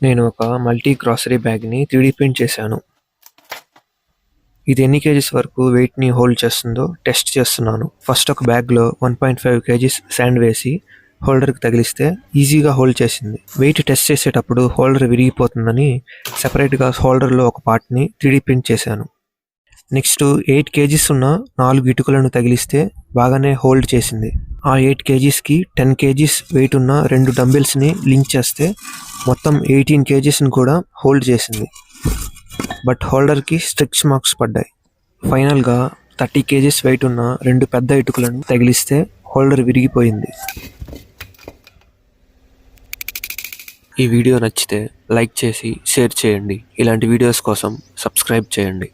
నేను ఒక multi grocery బ్యాగ్ని 3D print చేశాను. ఇది ఎన్ని కేజీస్ వరకు వెయిట్ని హోల్డ్ చేస్తుందో టెస్ట్ చేస్తున్నాను. ఫస్ట్ ఒక బ్యాగ్లో 1.5 కేజీస్ శాండ్ వేసి హోల్డర్కి తగిలిస్తే ఈజీగా హోల్డ్ చేసింది. వెయిట్ టెస్ట్ చేసేటప్పుడు హోల్డర్ విరిగిపోతుందని సెపరేట్గా హోల్డర్లో ఒక పార్ట్ని 3D ప్రింట్ చేశాను. నెక్స్ట్ 8 కేజీస్ ఉన్న 4 ఇటుకలను తగిలిస్తే బాగానే హోల్డ్ చేసింది. ఆ 8 కేజీస్కి 10 కేజీస్ వెయిట్ ఉన్న 2 డంబెల్స్ని లింక్ చేస్తే మొత్తం 18 కేజీస్ని కూడా హోల్డ్ చేసింది. బట్ హోల్డర్కి స్ట్రెచ్ మార్క్స్ పడ్డాయి. ఫైనల్గా 30 కేజీస్ వెయిట్ ఉన్న 2 పెద్ద ఇటుకలను తగిలిస్తే హోల్డర్ విరిగిపోయింది. ఈ వీడియో నచ్చితే లైక్ చేసి షేర్ చేయండి. ఇలాంటి వీడియోస్ కోసం సబ్స్క్రైబ్ చేయండి.